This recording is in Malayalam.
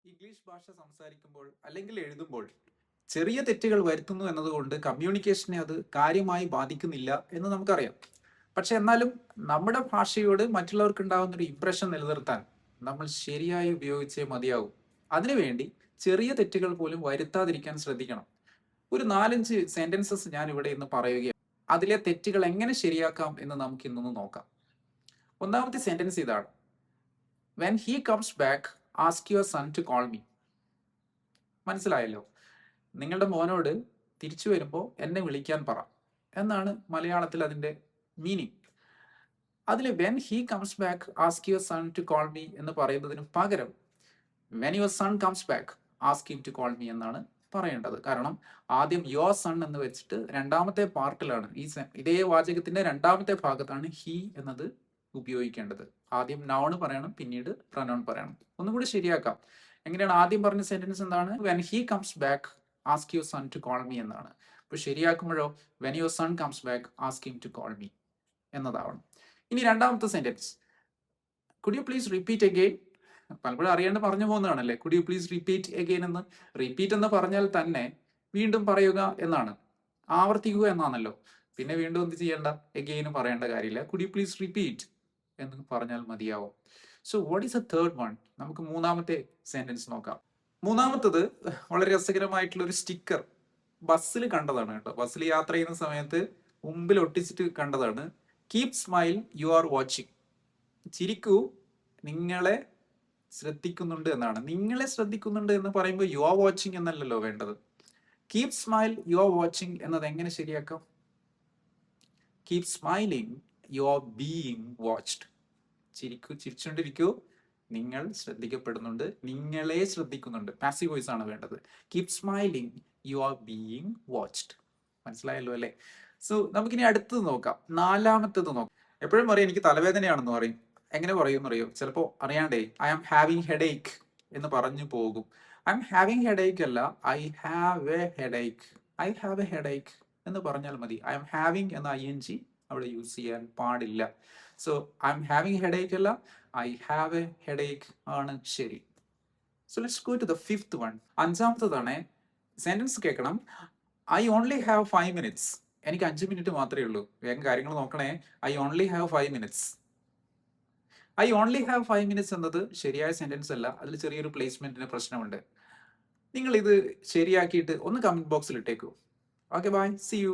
ഇംഗ്ലീഷ് ഭാഷ സംസാരിക്കുമ്പോൾ അല്ലെങ്കിൽ എഴുതുമ്പോൾ ചെറിയ തെറ്റുകൾ വരുത്തുന്നു എന്നതുകൊണ്ട് കമ്മ്യൂണിക്കേഷനെ അത് കാര്യമായി ബാധിക്കുന്നില്ല എന്ന് നമുക്കറിയാം. പക്ഷെ എന്നാലും നമ്മുടെ ഭാഷയോട് മറ്റുള്ളവർക്ക് ഉണ്ടാകുന്ന ഒരു ഇംപ്രഷൻ നിലനിർത്താൻ നമ്മൾ ശരിയായി ഉപയോഗിച്ചേ മതിയാകും. അതിനുവേണ്ടി ചെറിയ തെറ്റുകൾ പോലും വരുത്താതിരിക്കാൻ ശ്രദ്ധിക്കണം. ഒരു 4-5 സെന്റൻസസ് ഞാൻ ഇവിടെ ഇന്ന് പറയുകയാണ്. അതിലെ തെറ്റുകൾ എങ്ങനെ ശരിയാക്കാം എന്ന് നമുക്ക് ഇന്നൊന്ന് നോക്കാം. ഒന്നാമത്തെ സെന്റൻസ് ഇതാണ്: when he comes back ask your son to call me. മനസ്സിലായല്ലോ? നിങ്ങളുടെ മോനോട് തിരിച്ചു വരുമ്പോൾ എന്നെ വിളിക്കാൻ പറ എന്നാണ് മലയാളത്തിൽ അതിൻ്റെ മീനിങ്. അതിൽ when he comes back ask your son to call me എന്ന് പറയുന്നതിന് പകരം when your son comes back ask him to call me എന്നാണ് പറയേണ്ടത്. കാരണം ആദ്യം യുവർ സൺ എന്ന് വെച്ചിട്ട് രണ്ടാമത്തെ പാർട്ടിലാണ്, ഇതേ വാചകത്തിന്റെ രണ്ടാമത്തെ ഭാഗത്താണ് ഹീ എന്നത് ഉപയോഗിക്കേണ്ടത്. ആദ്യം നൗൺ പറയണം, പിന്നീട് പ്രനൗൺ പറയണം. ഒന്നുകൂടി ശരിയാക്കാം. എങ്ങനെയാണ്? ആദ്യം പറഞ്ഞ സെന്റൻസ് എന്താണ്? When he comes back ask your son to call me എന്നാണ്. അപ്പൊ ശരിയാക്കുമ്പോഴോ when your son comes back ask him to call me എന്നതാവണം. ഇനി രണ്ടാമത്തെ sentence, could you please repeat again. പലപ്പോഴും അറിയാണ്ട് പറഞ്ഞു പോകുന്നതാണല്ലേ could you please repeat again എന്ന്. റിപ്പീറ്റ് എന്ന് പറഞ്ഞാൽ തന്നെ വീണ്ടും പറയുക എന്നാണ്, ആവർത്തിക്കുക എന്നാണല്ലോ. പിന്നെ വീണ്ടും എന്ത് ചെയ്യേണ്ട? എഗെയിനും പറയേണ്ട കാര്യമില്ല. കുഡ് യു പ്ലീസ് റിപ്പീറ്റ് എന്ന് പറഞ്ഞാൽ മതിയാവും. So what is A third one? നമുക്ക് മൂന്നാമത്തെ സെന്റൻസ് നോക്കാം. മൂന്നാമത്തത് വളരെ രസകരമായിട്ടുള്ള ഒരു സ്റ്റിക്കർ ബസ്സിൽ കണ്ടതാണ് കേട്ടോ. ബസ്സിൽ യാത്ര ചെയ്യുന്ന സമയത്ത് മുമ്പിൽ ഒട്ടിച്ചിട്ട് കണ്ടതാണ്. Keep smile, you are watching. ചിരിക്കൂ, നിങ്ങളെ ശ്രദ്ധിക്കുന്നുണ്ട് എന്നാണ്. നിങ്ങളെ ശ്രദ്ധിക്കുന്നുണ്ട് എന്ന് പറയുമ്പോൾ യു ആർ വാച്ചിങ് എന്നല്ലല്ലോ വേണ്ടത്. Keep smile, you are watching എന്നത് എങ്ങനെ ശരിയാക്കാം? Keep smiling, you are being watched. ചിരിക്കൂ, ചിരിച്ചുകൊണ്ടിരിക്കൂ, നിങ്ങൾ ശ്രദ്ധിക്കപ്പെടുന്നുണ്ട്, നിങ്ങളെ ശ്രദ്ധിക്കുന്നുണ്ട്. പാസീവ് വോയിസ് ആണ് വേണ്ടത്. Keep smiling, you are being watched. മനസ്സിലായല്ലോ അല്ലേ? സോ നമുക്കിനി അടുത്തത് നോക്കാം. നാലാമത്തത് നോക്കാം. എപ്പോഴും പറയും എനിക്ക് തലവേദനയാണെന്ന് പറയും. എങ്ങനെ പറയും എന്നറിയോ? ചിലപ്പോൾ അറിയാണ്ടേ ഐ ആം ഹാവിങ് ഹെഡേക്ക് എന്ന് പറഞ്ഞു പോകും. ഐ ആം ഹാവിങ് ഹെഡേക്ക് അല്ല, I have a headache. I have a headache എന്ന് പറഞ്ഞാൽ മതി. ഐ ആം ഹാവിങ് എന്ന ING അവിടെ യൂസ് ചെയ്യാൻ പാടില്ല. So I am having headache അല്ല, ഐ ഹാവ് എ ഹെഡേക്ക് ആണ് ശരി. So let's go to the fifth one. അഞ്ചാമത്തതാണ്. സെന്റൻസ് കേൾക്കണം. I only have 5 minutes. എനിക്ക് 5 മിനിറ്റ് മാത്രമേ ഉള്ളൂ. വേഗം കാര്യങ്ങൾ നോക്കണേ. I only have 5 minutes. I only have 5 minutes എന്നത് ശരിയായ സെന്റൻസ് അല്ല. അതിൽ ചെറിയൊരു പ്ലേസ്മെന്റിന് പ്രശ്നമുണ്ട്. നിങ്ങൾ ഇത് ശരിയാക്കിയിട്ട് ഒന്ന് കമന്റ് ബോക്സിൽ ഇട്ടേക്കൂ. Okay, bye, see U.